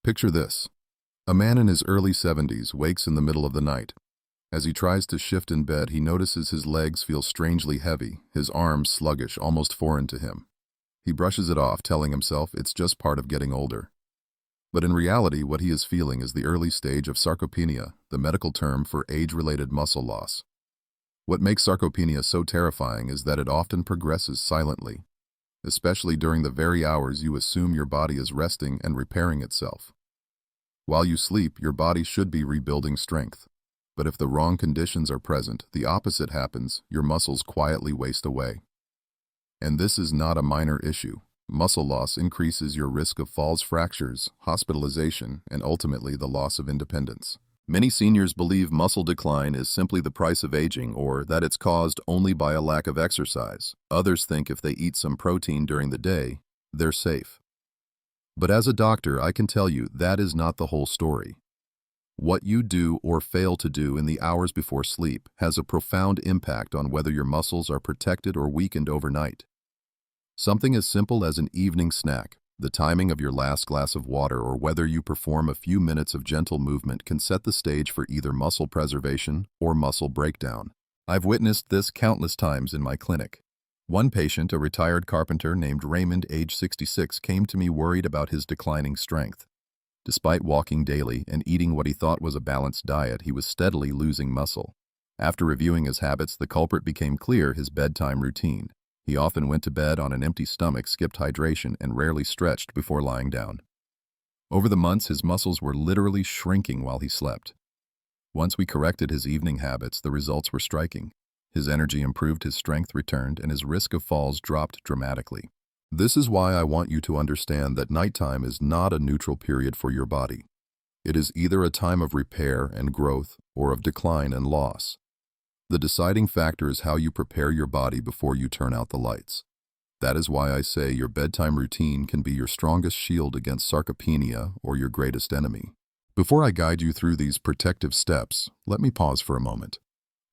Picture this. A man in his early 70s wakes in the middle of the night. As he tries to shift in bed, he notices his legs feel strangely heavy, his arms sluggish, almost foreign to him. He brushes it off, telling himself it's just part of getting older. But in reality, what he is feeling is the early stage of sarcopenia, the medical term for age-related muscle loss. What makes sarcopenia so terrifying is that it often progresses silently, especially during the very hours you assume your body is resting and repairing itself. While you sleep, your body should be rebuilding strength. But if the wrong conditions are present, the opposite happens: your muscles quietly waste away. And this is not a minor issue. Muscle loss increases your risk of falls, fractures, hospitalization, and ultimately the loss of independence. Many seniors believe muscle decline is simply the price of aging, or that it's caused only by a lack of exercise. Others think if they eat some protein during the day, they're safe. But as a doctor, I can tell you that is not the whole story. What you do or fail to do in the hours before sleep has a profound impact on whether your muscles are protected or weakened overnight. Something as simple as an evening snack, the timing of your last glass of water, or whether you perform a few minutes of gentle movement can set the stage for either muscle preservation or muscle breakdown. I've witnessed this countless times in my clinic. One patient, a retired carpenter named Raymond, age 66, came to me worried about his declining strength. Despite walking daily and eating what he thought was a balanced diet, he was steadily losing muscle. After reviewing his habits, the culprit became clear: his bedtime routine. He often went to bed on an empty stomach, skipped hydration, and rarely stretched before lying down. Over the months, his muscles were literally shrinking while he slept. Once we corrected his evening habits, the results were striking. His energy improved, his strength returned, and his risk of falls dropped dramatically. This is why I want you to understand that nighttime is not a neutral period for your body. It is either a time of repair and growth or of decline and loss. The deciding factor is how you prepare your body before you turn out the lights. That is why I say your bedtime routine can be your strongest shield against sarcopenia or your greatest enemy. Before I guide you through these protective steps, let me pause for a moment.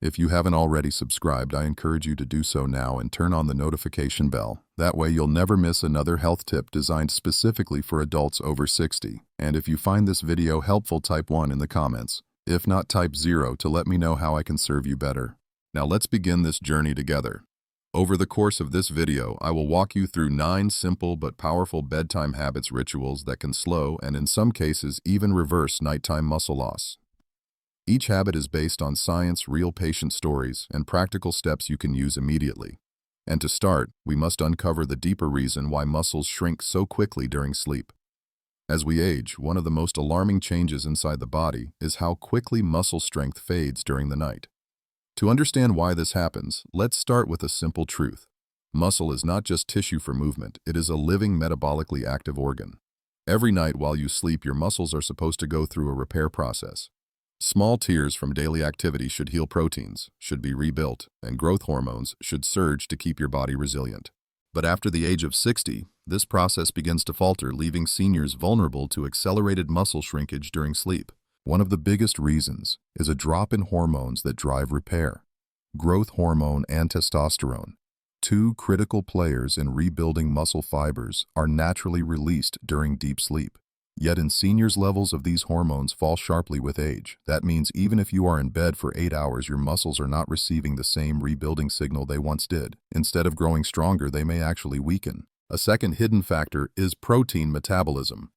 If you haven't already subscribed, I encourage you to do so now and turn on the notification bell. That way you'll never miss another health tip designed specifically for adults over 60. And if you find this video helpful, type 1 in the comments. If not, type 0 to let me know how I can serve you better. Now let's begin this journey together. Over the course of this video, I will walk you through 9 simple but powerful bedtime habits rituals that can slow and in some cases even reverse nighttime muscle loss. Each habit is based on science, real patient stories, and practical steps you can use immediately. And to start, we must uncover the deeper reason why muscles shrink so quickly during sleep. As we age, one of the most alarming changes inside the body is how quickly muscle strength fades during the night. To understand why this happens, let's start with a simple truth. Muscle is not just tissue for movement, it is a living, metabolically active organ. Every night while you sleep, your muscles are supposed to go through a repair process. Small tears from daily activity should heal, proteins should be rebuilt, and growth hormones should surge to keep your body resilient. But after the age of 60, this process begins to falter, leaving seniors vulnerable to accelerated muscle shrinkage during sleep. One of the biggest reasons is a drop in hormones that drive repair: growth hormone and testosterone. Two critical players in rebuilding muscle fibers are naturally released during deep sleep. Yet in seniors, levels of these hormones fall sharply with age. That means even if you are in bed for 8 hours, your muscles are not receiving the same rebuilding signal they once did. Instead of growing stronger, they may actually weaken. A second hidden factor is protein metabolism.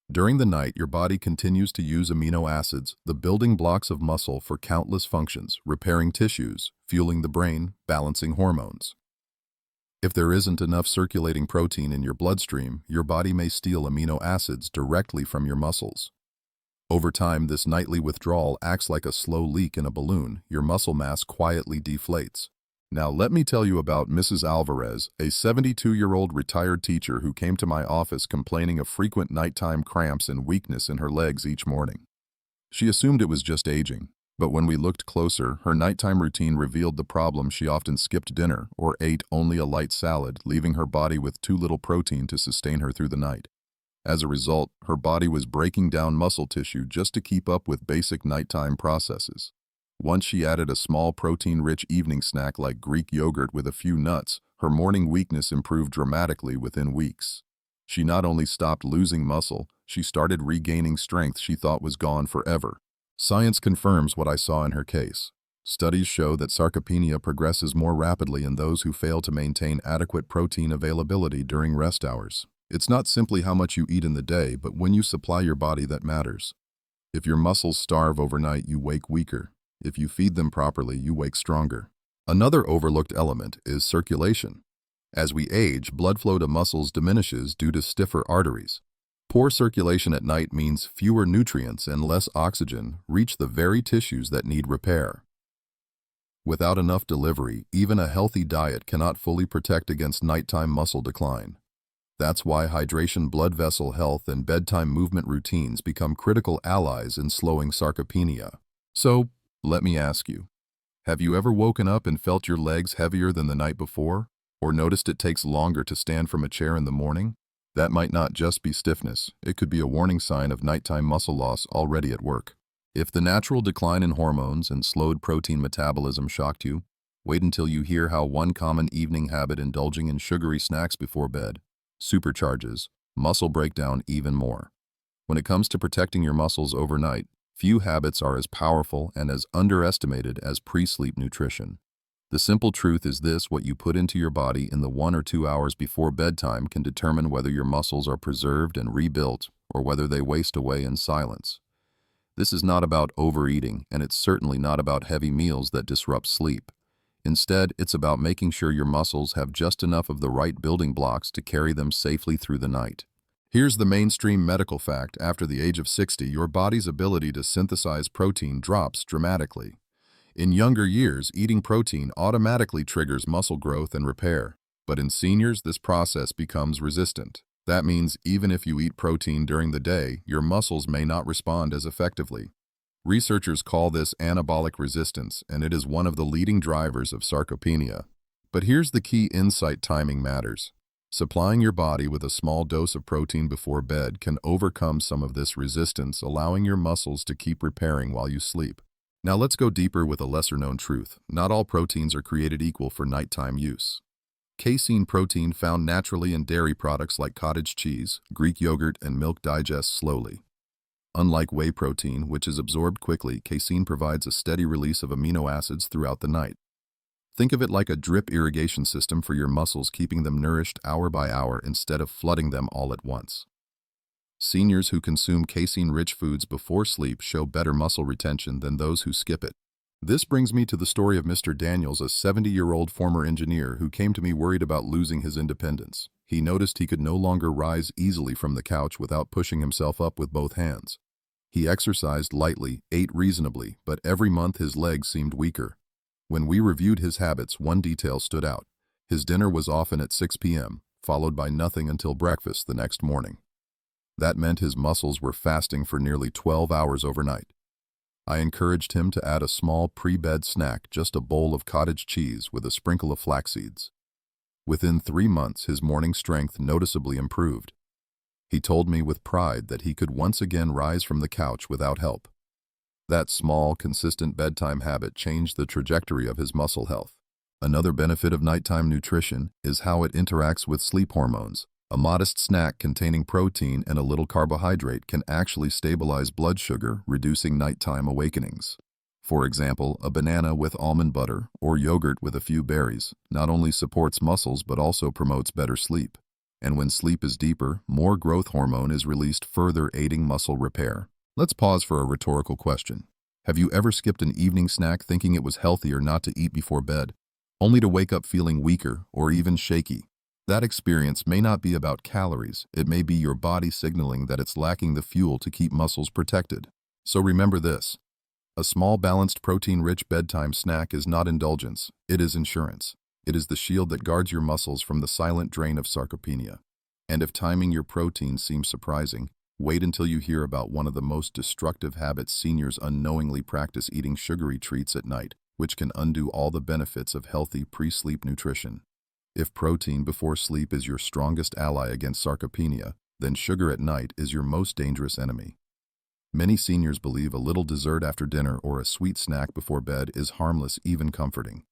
During the night, your body continues to use amino acids, the building blocks of muscle, for countless functions: repairing tissues, fueling the brain, balancing hormones. If there isn't enough circulating protein in your bloodstream, your body may steal amino acids directly from your muscles. Over time, this nightly withdrawal acts like a slow leak in a balloon. Your muscle mass quietly deflates. Now let me tell you about Mrs. Alvarez, a 72-year-old retired teacher who came to my office complaining of frequent nighttime cramps and weakness in her legs each morning. She assumed it was just aging. But when we looked closer, her nighttime routine revealed the problem. She often skipped dinner or ate only a light salad, leaving her body with too little protein to sustain her through the night. As a result, her body was breaking down muscle tissue just to keep up with basic nighttime processes. Once she added a small protein-rich evening snack like Greek yogurt with a few nuts, her morning weakness improved dramatically within weeks. She not only stopped losing muscle, she started regaining strength she thought was gone forever. Science confirms what I saw in her case. Studies show that sarcopenia progresses more rapidly in those who fail to maintain adequate protein availability during rest hours. It's not simply how much you eat in the day, but when you supply your body that matters. If your muscles starve overnight, you wake weaker. If you feed them properly, you wake stronger. Another overlooked element is circulation. As we age, blood flow to muscles diminishes due to stiffer arteries. Poor circulation at night means fewer nutrients and less oxygen reach the very tissues that need repair. Without enough delivery, even a healthy diet cannot fully protect against nighttime muscle decline. That's why hydration, blood vessel health, and bedtime movement routines become critical allies in slowing sarcopenia. So, let me ask you, have you ever woken up and felt your legs heavier than the night before? Or noticed it takes longer to stand from a chair in the morning? That might not just be stiffness, it could be a warning sign of nighttime muscle loss already at work. If the natural decline in hormones and slowed protein metabolism shocked you, wait until you hear how one common evening habit, indulging in sugary snacks before bed, supercharges muscle breakdown even more. When it comes to protecting your muscles overnight, few habits are as powerful and as underestimated as pre-sleep nutrition. The simple truth is this: what you put into your body in the 1 or 2 hours before bedtime can determine whether your muscles are preserved and rebuilt or whether they waste away in silence. This is not about overeating, and it's certainly not about heavy meals that disrupt sleep. Instead, it's about making sure your muscles have just enough of the right building blocks to carry them safely through the night. Here's the mainstream medical fact: after the age of 60, your body's ability to synthesize protein drops dramatically. In younger years, eating protein automatically triggers muscle growth and repair. But in seniors, this process becomes resistant. That means even if you eat protein during the day, your muscles may not respond as effectively. Researchers call this anabolic resistance, and it is one of the leading drivers of sarcopenia. But here's the key insight: timing matters. Supplying your body with a small dose of protein before bed can overcome some of this resistance, allowing your muscles to keep repairing while you sleep. Now let's go deeper with a lesser-known truth. Not all proteins are created equal for nighttime use. Casein protein found naturally in dairy products like cottage cheese, Greek yogurt, and milk digests slowly. Unlike whey protein, which is absorbed quickly, casein provides a steady release of amino acids throughout the night. Think of it like a drip irrigation system for your muscles, keeping them nourished hour by hour instead of flooding them all at once. Seniors who consume casein-rich foods before sleep show better muscle retention than those who skip it. This brings me to the story of Mr. Daniels, a 70-year-old former engineer who came to me worried about losing his independence. He noticed he could no longer rise easily from the couch without pushing himself up with both hands. He exercised lightly, ate reasonably, but every month his legs seemed weaker. When we reviewed his habits, one detail stood out. His dinner was often at 6 p.m., followed by nothing until breakfast the next morning. That meant his muscles were fasting for nearly 12 hours overnight. I encouraged him to add a small pre-bed snack, just a bowl of cottage cheese with a sprinkle of flax seeds. Within 3 months, his morning strength noticeably improved. He told me with pride that he could once again rise from the couch without help. That small, consistent bedtime habit changed the trajectory of his muscle health. Another benefit of nighttime nutrition is how it interacts with sleep hormones. A modest snack containing protein and a little carbohydrate can actually stabilize blood sugar, reducing nighttime awakenings. For example, a banana with almond butter or yogurt with a few berries not only supports muscles but also promotes better sleep. And when sleep is deeper, more growth hormone is released, further aiding muscle repair. Let's pause for a rhetorical question. Have you ever skipped an evening snack thinking it was healthier not to eat before bed, only to wake up feeling weaker or even shaky? That experience may not be about calories. It may be your body signaling that it's lacking the fuel to keep muscles protected. So remember this: a small, balanced, protein-rich bedtime snack is not indulgence. It is insurance. It is the shield that guards your muscles from the silent drain of sarcopenia. And if timing your protein seems surprising, wait until you hear about one of the most destructive habits seniors unknowingly practice: eating sugary treats at night, which can undo all the benefits of healthy pre-sleep nutrition. If protein before sleep is your strongest ally against sarcopenia, then sugar at night is your most dangerous enemy. Many seniors believe a little dessert after dinner or a sweet snack before bed is harmless, even comforting.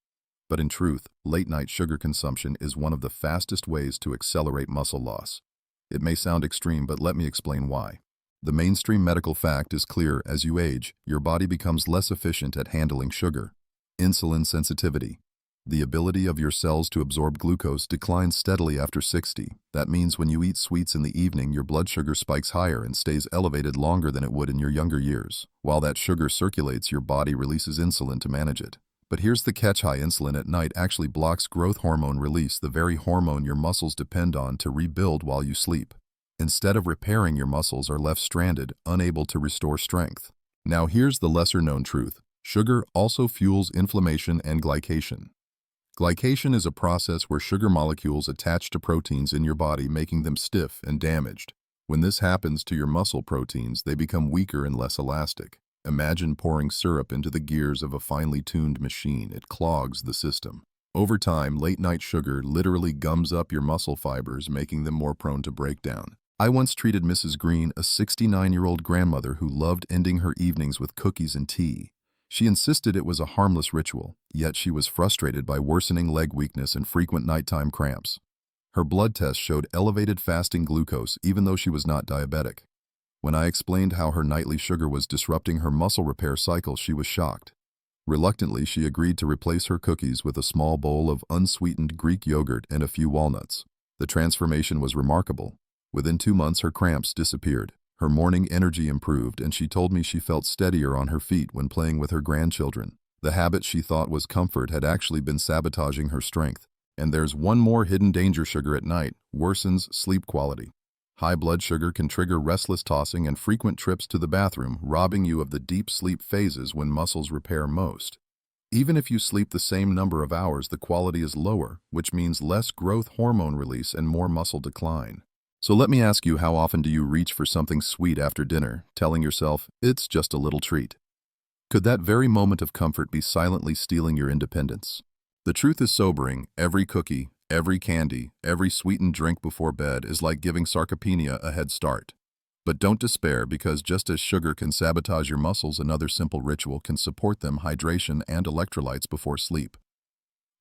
But in truth, late-night sugar consumption is one of the fastest ways to accelerate muscle loss. It may sound extreme, but let me explain why. The mainstream medical fact is clear: as you age, your body becomes less efficient at handling sugar. Insulin sensitivity. The ability of your cells to absorb glucose declines steadily after 60. That means when you eat sweets in the evening, your blood sugar spikes higher and stays elevated longer than it would in your younger years. While that sugar circulates, your body releases insulin to manage it. But here's the catch: high insulin at night actually blocks growth hormone release, the very hormone your muscles depend on to rebuild while you sleep. Instead of repairing, your muscles are left stranded, unable to restore strength. Now here's the lesser-known truth. Sugar also fuels inflammation and glycation. Glycation is a process where sugar molecules attach to proteins in your body, making them stiff and damaged. When this happens to your muscle proteins, they become weaker and less elastic. Imagine pouring syrup into the gears of a finely tuned machine. It clogs the system. Over time, late-night sugar literally gums up your muscle fibers, making them more prone to breakdown. I once treated Mrs. Green, a 69-year-old grandmother who loved ending her evenings with cookies and tea. She insisted it was a harmless ritual, yet she was frustrated by worsening leg weakness and frequent nighttime cramps. Her blood tests showed elevated fasting glucose, even though she was not diabetic. When I explained how her nightly sugar was disrupting her muscle repair cycle, she was shocked. Reluctantly, she agreed to replace her cookies with a small bowl of unsweetened Greek yogurt and a few walnuts. The transformation was remarkable. Within 2 months, her cramps disappeared. Her morning energy improved, and she told me she felt steadier on her feet when playing with her grandchildren. The habit she thought was comfort had actually been sabotaging her strength. And there's one more hidden danger: sugar at night worsens sleep quality. High blood sugar can trigger restless tossing and frequent trips to the bathroom, robbing you of the deep sleep phases when muscles repair most. Even if you sleep the same number of hours, the quality is lower, which means less growth hormone release and more muscle decline. So let me ask you, how often do you reach for something sweet after dinner, telling yourself it's just a little treat? Could that very moment of comfort be silently stealing your independence? The truth is sobering. Every cookie, every candy, every sweetened drink before bed is like giving Sarcopenia a head start. But don't despair, because just as sugar can sabotage your muscles, another simple ritual can support them: hydration and electrolytes before sleep.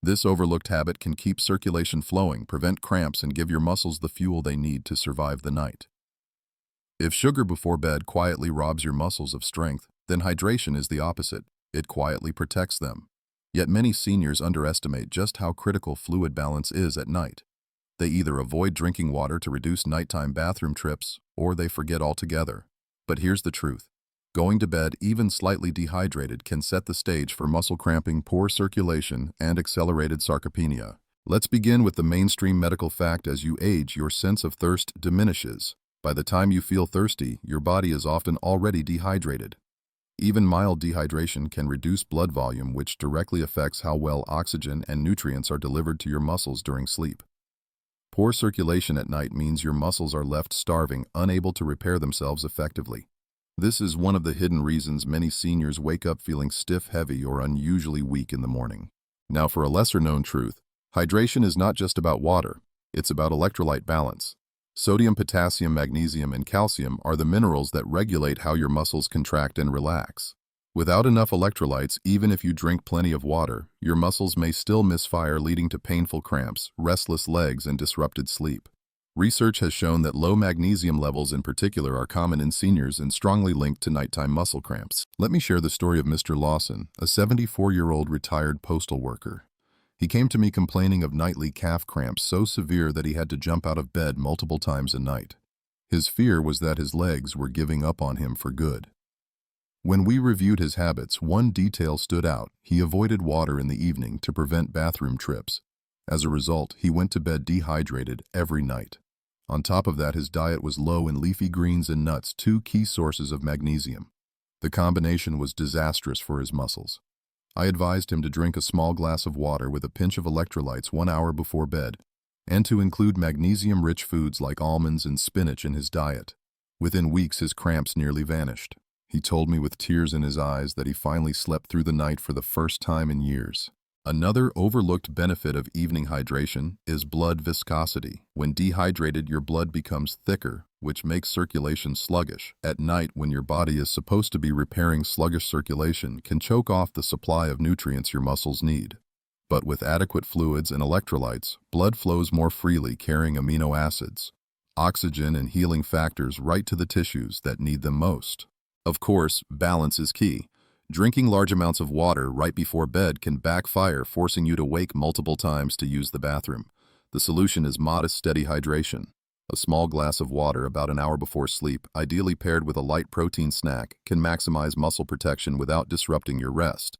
This overlooked habit can keep circulation flowing, prevent cramps, and give your muscles the fuel they need to survive the night. If sugar before bed quietly robs your muscles of strength, then hydration is the opposite. It quietly protects them. Yet many seniors underestimate just how critical fluid balance is at night. They either avoid drinking water to reduce nighttime bathroom trips, or they forget altogether. But here's the truth. Going to bed even slightly dehydrated can set the stage for muscle cramping, poor circulation, and accelerated sarcopenia. Let's begin with the mainstream medical fact: as you age, your sense of thirst diminishes. By the time you feel thirsty, your body is often already dehydrated. Even mild dehydration can reduce blood volume, which directly affects how well oxygen and nutrients are delivered to your muscles during sleep. Poor circulation at night means your muscles are left starving, unable to repair themselves effectively. This is one of the hidden reasons many seniors wake up feeling stiff, heavy, or unusually weak in the morning. Now for a lesser-known truth: hydration is not just about water, it's about electrolyte balance. Sodium, potassium, magnesium, and calcium are the minerals that regulate how your muscles contract and relax. Without enough electrolytes, even if you drink plenty of water, your muscles may still misfire, leading to painful cramps, restless legs, and disrupted sleep. Research has shown that low magnesium levels in particular are common in seniors and strongly linked to nighttime muscle cramps. Let me share the story of Mr. Lawson, a 74-year-old retired postal worker. He came to me complaining of nightly calf cramps so severe that he had to jump out of bed multiple times a night. His fear was that his legs were giving up on him for good. When we reviewed his habits, one detail stood out: he avoided water in the evening to prevent bathroom trips. As a result, he went to bed dehydrated every night. On top of that, his diet was low in leafy greens and nuts, two key sources of magnesium. The combination was disastrous for his muscles. I advised him to drink a small glass of water with a pinch of electrolytes 1 hour before bed, and to include magnesium-rich foods like almonds and spinach in his diet. Within weeks, his cramps nearly vanished. He told me with tears in his eyes that he finally slept through the night for the first time in years. Another overlooked benefit of evening hydration is blood viscosity. When dehydrated, your blood becomes thicker, which makes circulation sluggish. At night, when your body is supposed to be repairing, sluggish circulation can choke off the supply of nutrients your muscles need. But with adequate fluids and electrolytes, blood flows more freely, carrying amino acids. oxygen and healing factors right to the tissues that need them most. Of course, balance is key. Drinking large amounts of water right before bed can backfire, forcing you to wake multiple times to use the bathroom. The solution is modest, steady hydration. A small glass of water about an hour before sleep, ideally paired with a light protein snack, can maximize muscle protection without disrupting your rest.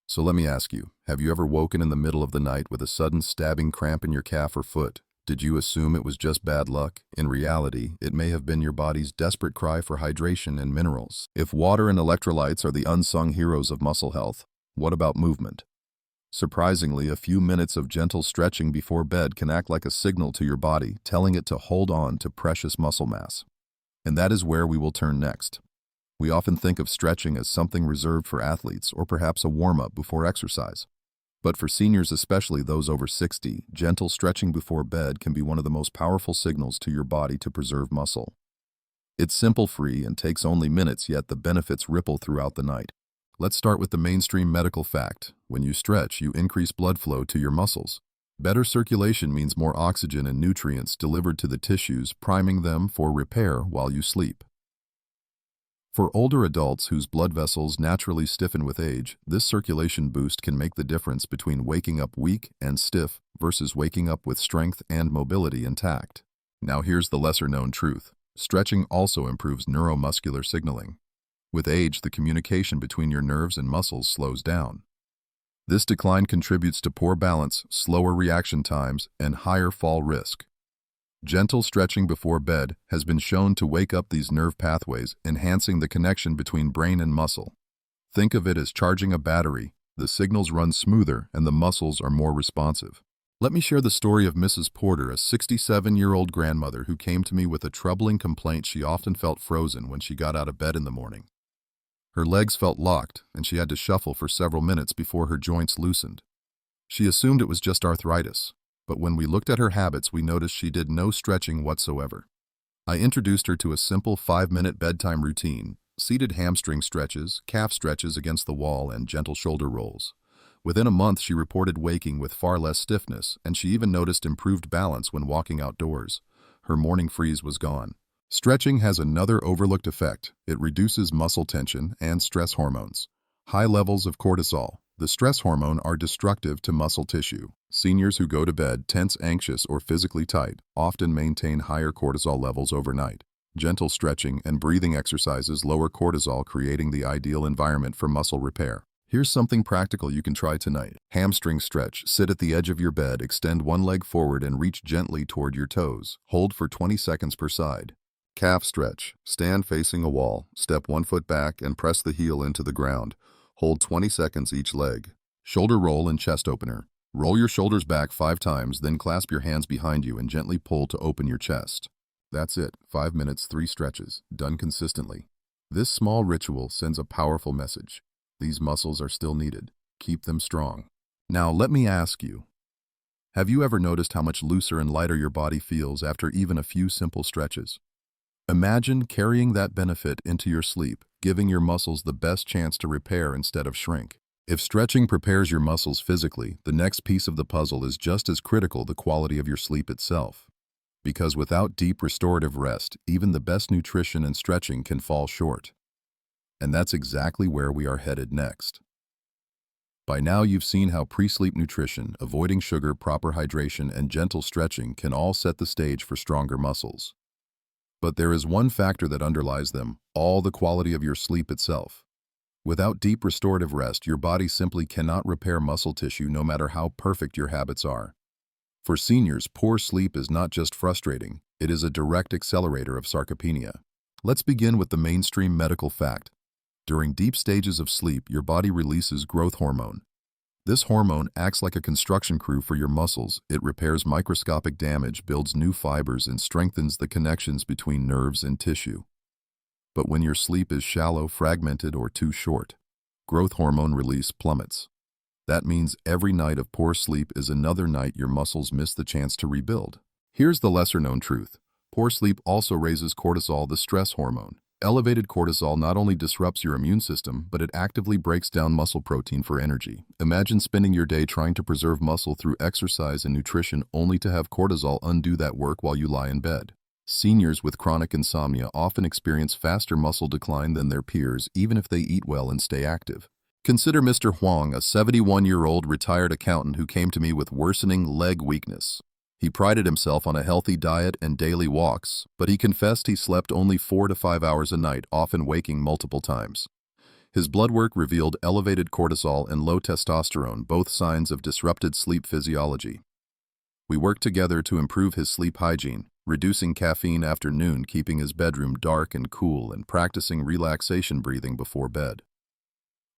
So let me ask you, have you ever woken in the middle of the night with a sudden stabbing cramp in your calf or foot? Did you assume it was just bad luck? In reality, it may have been your body's desperate cry for hydration and minerals. If water and electrolytes are the unsung heroes of muscle health, what about movement? Surprisingly, a few minutes of gentle stretching before bed can act like a signal to your body, telling it to hold on to precious muscle mass. And that is where we will turn next. We often think of stretching as something reserved for athletes or perhaps a warm-up before exercise. But for seniors, especially those over 60, gentle stretching before bed can be one of the most powerful signals to your body to preserve muscle. It's simple, free, and takes only minutes, yet the benefits ripple throughout the night. Let's start with the mainstream medical fact. When you stretch, you increase blood flow to your muscles. Better circulation means more oxygen and nutrients delivered to the tissues, priming them for repair while you sleep. For older adults whose blood vessels naturally stiffen with age, this circulation boost can make the difference between waking up weak and stiff versus waking up with strength and mobility intact. Now here's the lesser-known truth. Stretching also improves neuromuscular signaling. With age, the communication between your nerves and muscles slows down. This decline contributes to poor balance, slower reaction times, and higher fall risk. Gentle stretching before bed has been shown to wake up these nerve pathways, enhancing the connection between brain and muscle. Think of it as charging a battery. The signals run smoother and the muscles are more responsive. Let me share the story of Mrs. Porter, a 67-year-old grandmother who came to me with a troubling complaint. She often felt frozen when she got out of bed in the morning. Her legs felt locked, and she had to shuffle for several minutes before her joints loosened. She assumed it was just arthritis. But when we looked at her habits, we noticed she did no stretching whatsoever. I introduced her to a simple 5-minute bedtime routine, seated hamstring stretches, calf stretches against the wall, and gentle shoulder rolls. Within a month, she reported waking with far less stiffness, and she even noticed improved balance when walking outdoors. Her morning freeze was gone. Stretching has another overlooked effect. It reduces muscle tension and stress hormones. High levels of cortisol, the stress hormone, are destructive to muscle tissue. Seniors who go to bed tense, anxious, or physically tight often maintain higher cortisol levels overnight. Gentle stretching and breathing exercises lower cortisol, creating the ideal environment for muscle repair. Here's something practical you can try tonight. Hamstring stretch. Sit at the edge of your bed, extend one leg forward and reach gently toward your toes. Hold for 20 seconds per side. Calf stretch. Stand facing a wall, step one foot back and press the heel into the ground. Hold 20 seconds each leg. Shoulder roll and chest opener. Roll your shoulders back 5 times, then clasp your hands behind you and gently pull to open your chest. That's it. 5 minutes, 3 stretches, done consistently. This small ritual sends a powerful message. These muscles are still needed. Keep them strong. Now let me ask you, have you ever noticed how much looser and lighter your body feels after even a few simple stretches? Imagine carrying that benefit into your sleep, giving your muscles the best chance to repair instead of shrink. If stretching prepares your muscles physically, the next piece of the puzzle is just as critical: the quality of your sleep itself. Because without deep restorative rest, even the best nutrition and stretching can fall short. And that's exactly where we are headed next. By now you've seen how pre-sleep nutrition, avoiding sugar, proper hydration, and gentle stretching can all set the stage for stronger muscles. But there is one factor that underlies them all: the quality of your sleep itself. Without deep restorative rest, your body simply cannot repair muscle tissue, no matter how perfect your habits are. For seniors, poor sleep is not just frustrating, it is a direct accelerator of sarcopenia. Let's begin with the mainstream medical fact. During deep stages of sleep, your body releases growth hormone. This hormone acts like a construction crew for your muscles. It repairs microscopic damage, builds new fibers, and strengthens the connections between nerves and tissue. But when your sleep is shallow, fragmented, or too short, growth hormone release plummets. That means every night of poor sleep is another night your muscles miss the chance to rebuild. Here's the lesser-known truth. Poor sleep also raises cortisol, the stress hormone. Elevated cortisol not only disrupts your immune system, but it actively breaks down muscle protein for energy. Imagine spending your day trying to preserve muscle through exercise and nutrition only to have cortisol undo that work while you lie in bed. Seniors with chronic insomnia often experience faster muscle decline than their peers, even if they eat well and stay active. Consider Mr. Huang, a 71-year-old retired accountant who came to me with worsening leg weakness. He prided himself on a healthy diet and daily walks, but he confessed he slept only 4 to 5 hours a night, often waking multiple times. His blood work revealed elevated cortisol and low testosterone, both signs of disrupted sleep physiology. We worked together to improve his sleep hygiene, reducing caffeine after noon, keeping his bedroom dark and cool, and practicing relaxation breathing before bed.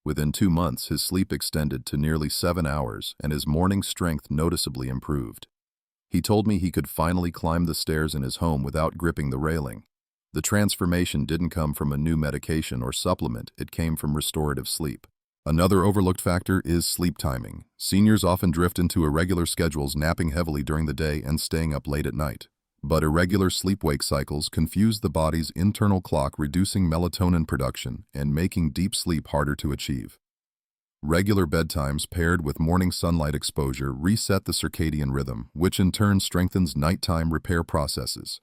Within 2 months, his sleep extended to nearly 7 hours, and his morning strength noticeably improved. He told me he could finally climb the stairs in his home without gripping the railing. The transformation didn't come from a new medication or supplement, it came from restorative sleep. Another overlooked factor is sleep timing. Seniors often drift into irregular schedules, napping heavily during the day and staying up late at night. But irregular sleep-wake cycles confuse the body's internal clock, reducing melatonin production and making deep sleep harder to achieve. Regular bedtimes paired with morning sunlight exposure reset the circadian rhythm, which in turn strengthens nighttime repair processes.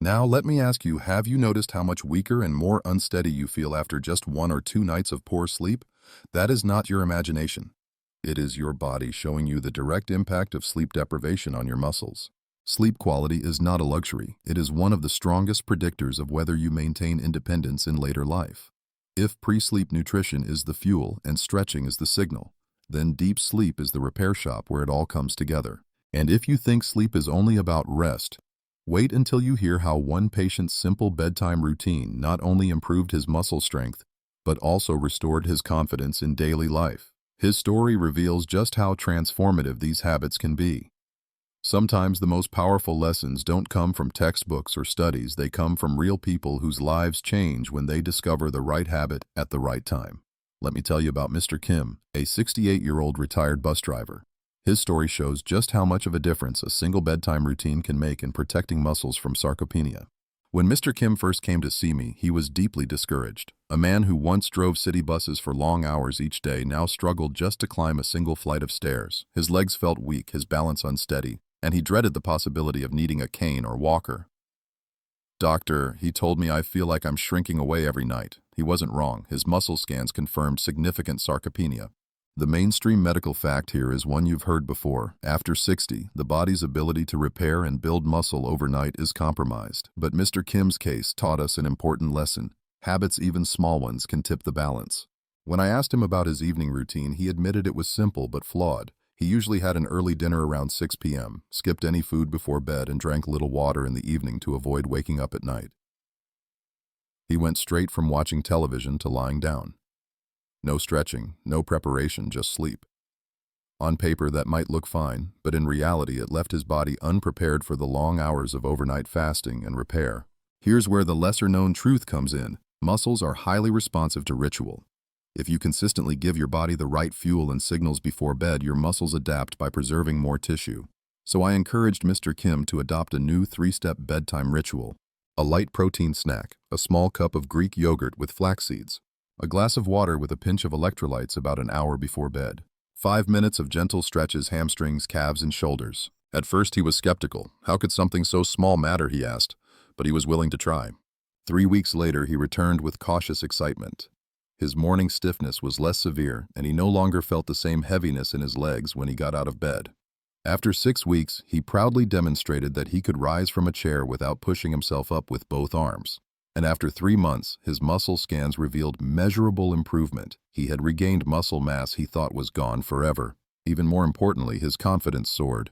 Now let me ask you, have you noticed how much weaker and more unsteady you feel after just 1 or 2 nights of poor sleep? That is not your imagination. It is your body showing you the direct impact of sleep deprivation on your muscles. Sleep quality is not a luxury. It is one of the strongest predictors of whether you maintain independence in later life. If pre-sleep nutrition is the fuel and stretching is the signal, then deep sleep is the repair shop where it all comes together. And if you think sleep is only about rest, wait until you hear how one patient's simple bedtime routine not only improved his muscle strength, but also restored his confidence in daily life. His story reveals just how transformative these habits can be. Sometimes the most powerful lessons don't come from textbooks or studies, they come from real people whose lives change when they discover the right habit at the right time. Let me tell you about Mr. Kim, a 68-year-old retired bus driver. His story shows just how much of a difference a single bedtime routine can make in protecting muscles from sarcopenia. When Mr. Kim first came to see me, he was deeply discouraged. A man who once drove city buses for long hours each day now struggled just to climb a single flight of stairs. His legs felt weak, his balance unsteady, and he dreaded the possibility of needing a cane or walker. "Doctor," he told me, "I feel like I'm shrinking away every night." He wasn't wrong. His muscle scans confirmed significant sarcopenia. The mainstream medical fact here is one you've heard before. After 60, the body's ability to repair and build muscle overnight is compromised. But Mr. Kim's case taught us an important lesson. Habits, even small ones, can tip the balance. When I asked him about his evening routine, he admitted it was simple but flawed. He usually had an early dinner around 6 p.m., skipped any food before bed, and drank little water in the evening to avoid waking up at night. He went straight from watching television to lying down. No stretching, no preparation, just sleep. On paper, that might look fine, but in reality, it left his body unprepared for the long hours of overnight fasting and repair. Here's where the lesser-known truth comes in. Muscles are highly responsive to ritual. If you consistently give your body the right fuel and signals before bed, your muscles adapt by preserving more tissue. So I encouraged Mr. Kim to adopt a new 3-step bedtime ritual. A light protein snack, a small cup of Greek yogurt with flax seeds, a glass of water with a pinch of electrolytes about an hour before bed. 5 minutes of gentle stretches, hamstrings, calves, and shoulders. At first he was skeptical. How could something so small matter, he asked, but he was willing to try. 3 weeks later, he returned with cautious excitement. His morning stiffness was less severe, and he no longer felt the same heaviness in his legs when he got out of bed. After 6 weeks, he proudly demonstrated that he could rise from a chair without pushing himself up with both arms. And after 3 months, his muscle scans revealed measurable improvement. He had regained muscle mass he thought was gone forever. Even more importantly, his confidence soared.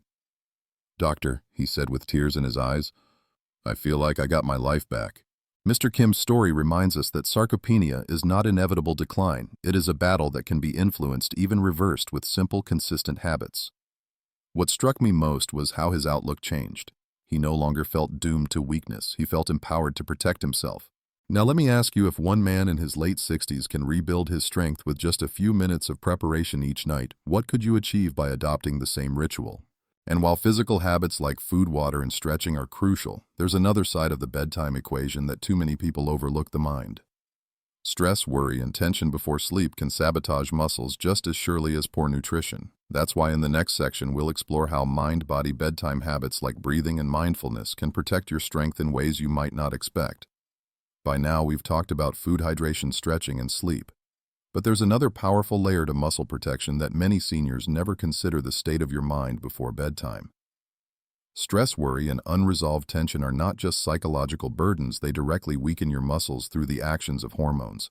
"Doctor," he said with tears in his eyes, "I feel like I got my life back." Mr. Kim's story reminds us that sarcopenia is not inevitable decline. It is a battle that can be influenced, even reversed, with simple, consistent habits. What struck me most was how his outlook changed. He no longer felt doomed to weakness. He felt empowered to protect himself. Now let me ask you, if one man in his late 60s can rebuild his strength with just a few minutes of preparation each night, what could you achieve by adopting the same ritual? And while physical habits like food, water, and stretching are crucial, there's another side of the bedtime equation that too many people overlook: the mind. Stress, worry, and tension before sleep can sabotage muscles just as surely as poor nutrition. That's why in the next section we'll explore how mind-body bedtime habits like breathing and mindfulness can protect your strength in ways you might not expect. By now we've talked about food, hydration, stretching, and sleep. But there's another powerful layer to muscle protection that many seniors never consider: the state of your mind before bedtime. Stress, worry, and unresolved tension are not just psychological burdens, they directly weaken your muscles through the actions of hormones.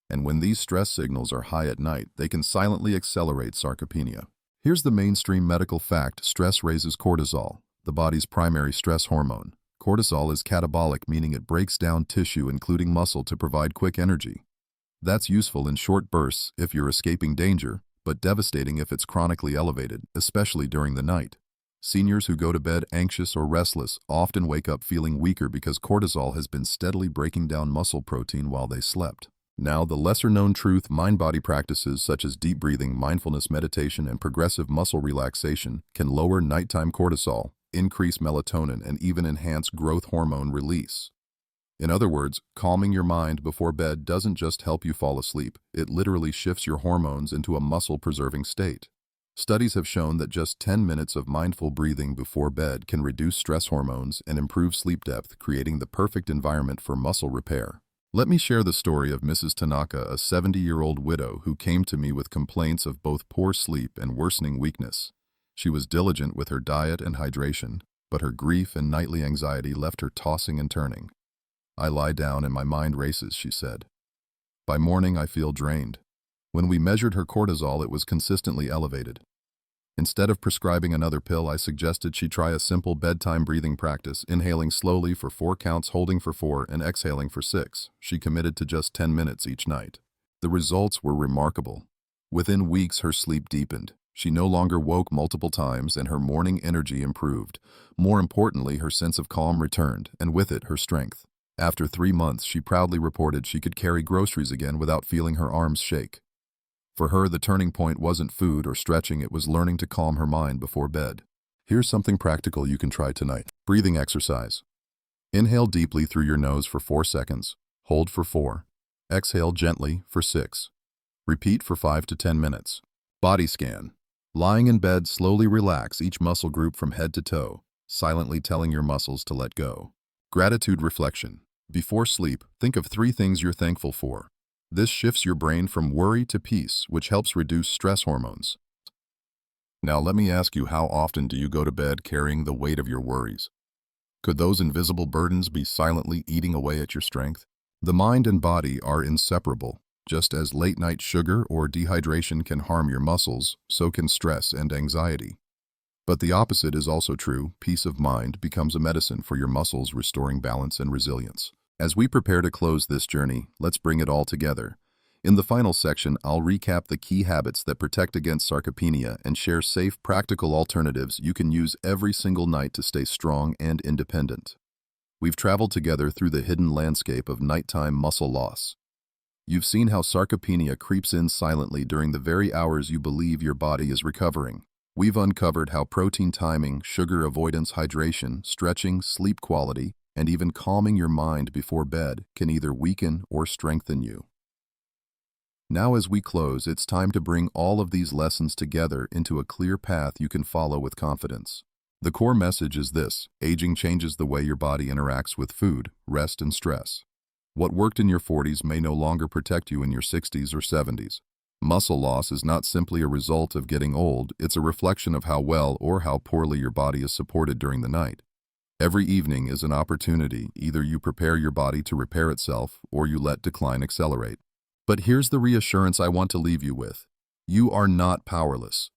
And when these stress signals are high at night, they can silently accelerate sarcopenia. Here's the mainstream medical fact: stress raises cortisol, the body's primary stress hormone. Cortisol is catabolic, meaning it breaks down tissue, including muscle, to provide quick energy. That's useful in short bursts if you're escaping danger, but devastating if it's chronically elevated, especially during the night. Seniors who go to bed anxious or restless often wake up feeling weaker because cortisol has been steadily breaking down muscle protein while they slept. Now, the lesser-known truth: mind-body practices such as deep breathing, mindfulness, meditation, and progressive muscle relaxation can lower nighttime cortisol, increase melatonin, and even enhance growth hormone release. In other words, calming your mind before bed doesn't just help you fall asleep, it literally shifts your hormones into a muscle-preserving state. Studies have shown that just 10 minutes of mindful breathing before bed can reduce stress hormones and improve sleep depth, creating the perfect environment for muscle repair. Let me share the story of Mrs. Tanaka, a 70-year-old widow who came to me with complaints of both poor sleep and worsening weakness. She was diligent with her diet and hydration, but her grief and nightly anxiety left her tossing and turning. "I lie down and my mind races," she said. "By morning I feel drained." When we measured her cortisol, it was consistently elevated. Instead of prescribing another pill, I suggested she try a simple bedtime breathing practice: inhaling slowly for 4 counts, holding for 4, and exhaling for 6. She committed to just 10 minutes each night. The results were remarkable. Within weeks, her sleep deepened. She no longer woke multiple times, and her morning energy improved. More importantly, her sense of calm returned, and with it, her strength. After 3 months, she proudly reported she could carry groceries again without feeling her arms shake. For her, the turning point wasn't food or stretching, it was learning to calm her mind before bed. Here's something practical you can try tonight. Breathing exercise. Inhale deeply through your nose for 4 seconds. Hold for 4. Exhale gently for 6. Repeat for 5 to 10 minutes. Body scan. Lying in bed, slowly relax each muscle group from head to toe, silently telling your muscles to let go. Gratitude reflection. Before sleep, think of 3 things you're thankful for. This shifts your brain from worry to peace, which helps reduce stress hormones. Now let me ask you, how often do you go to bed carrying the weight of your worries? Could those invisible burdens be silently eating away at your strength? The mind and body are inseparable. Just as late-night sugar or dehydration can harm your muscles, so can stress and anxiety. But the opposite is also true. Peace of mind becomes a medicine for your muscles, restoring balance and resilience. As we prepare to close this journey, let's bring it all together. In the final section, I'll recap the key habits that protect against sarcopenia and share safe, practical alternatives you can use every single night to stay strong and independent. We've traveled together through the hidden landscape of nighttime muscle loss. You've seen how sarcopenia creeps in silently during the very hours you believe your body is recovering. We've uncovered how protein timing, sugar avoidance, hydration, stretching, sleep quality, and even calming your mind before bed can either weaken or strengthen you. Now, as we close, it's time to bring all of these lessons together into a clear path you can follow with confidence. The core message is this: aging changes the way your body interacts with food, rest, and stress. What worked in your 40s may no longer protect you in your 60s or 70s. Muscle loss is not simply a result of getting old, it's a reflection of how well or how poorly your body is supported during the night. Every evening is an opportunity. Either you prepare your body to repair itself, or you let decline accelerate. But here's the reassurance I want to leave you with. You are not powerless.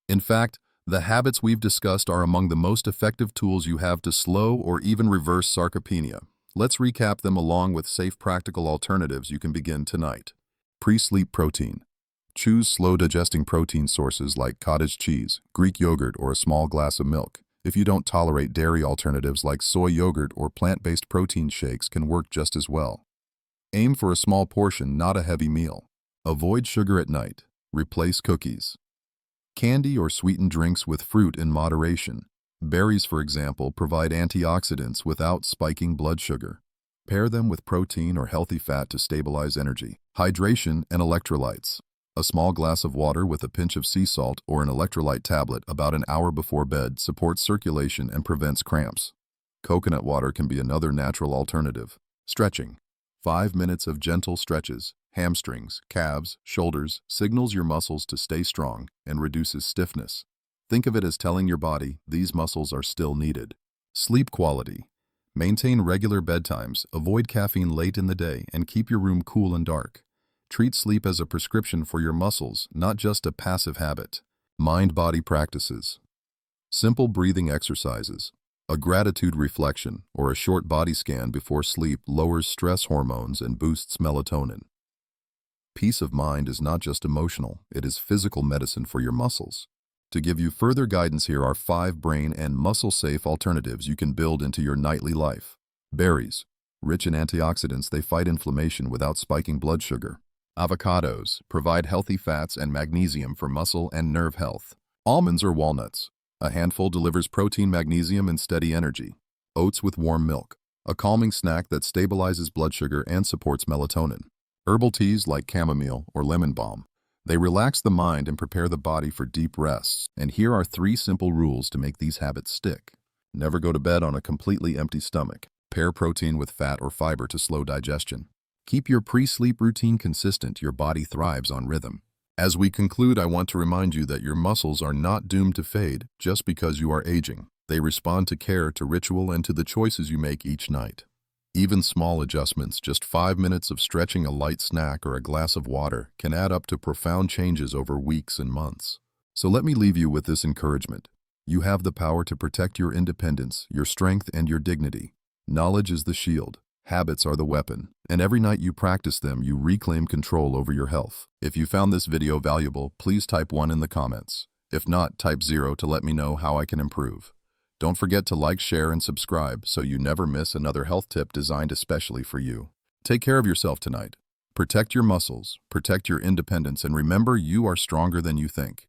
In fact, the habits we've discussed are among the most effective tools you have to slow or even reverse sarcopenia. Let's recap them along with safe, practical alternatives you can begin tonight. Pre-sleep protein. Choose slow-digesting protein sources like cottage cheese, Greek yogurt, or a small glass of milk. If you don't tolerate dairy, alternatives like soy yogurt or plant-based protein shakes can work just as well. Aim for a small portion, not a heavy meal. Avoid sugar at night. Replace cookies. Candy or sweetened drinks with fruit in moderation. Berries, for example, provide antioxidants without spiking blood sugar. Pair them with protein or healthy fat to stabilize energy. Hydration and electrolytes. A small glass of water with a pinch of sea salt or an electrolyte tablet about an hour before bed supports circulation and prevents cramps. Coconut water can be another natural alternative. Stretching. 5 minutes of gentle stretches, hamstrings, calves, shoulders, signals your muscles to stay strong and reduces stiffness. Think of it as telling your body these muscles are still needed. Sleep quality. Maintain regular bedtimes, avoid caffeine late in the day, and keep your room cool and dark. Treat sleep as a prescription for your muscles, not just a passive habit. Mind-body practices. Simple breathing exercises. A gratitude reflection or a short body scan before sleep lowers stress hormones and boosts melatonin. Peace of mind is not just emotional, it is physical medicine for your muscles. To give you further guidance, here are 5 brain and muscle-safe alternatives you can build into your nightly life. Berries. Rich in antioxidants, they fight inflammation without spiking blood sugar. Avocados provide healthy fats and magnesium for muscle and nerve health. Almonds or walnuts. A handful delivers protein, magnesium, and steady energy. Oats with warm milk. A calming snack that stabilizes blood sugar and supports melatonin. Herbal teas like chamomile or lemon balm. They relax the mind and prepare the body for deep rests. And here are 3 simple rules to make these habits stick. Never go to bed on a completely empty stomach. Pair protein with fat or fiber to slow digestion. Keep your pre-sleep routine consistent. Your body thrives on rhythm. As we conclude, I want to remind you that your muscles are not doomed to fade just because you are aging. They respond to care, to ritual, and to the choices you make each night. Even small adjustments, just 5 minutes of stretching, a light snack, or a glass of water, can add up to profound changes over weeks and months. So let me leave you with this encouragement. You have the power to protect your independence, your strength, and your dignity. Knowledge is the shield. Habits are the weapon, and every night you practice them, you reclaim control over your health. If you found this video valuable, please type 1 in the comments. If not, type 0 to let me know how I can improve. Don't forget to like, share, and subscribe so you never miss another health tip designed especially for you. Take care of yourself tonight. Protect your muscles, protect your independence, and remember, you are stronger than you think.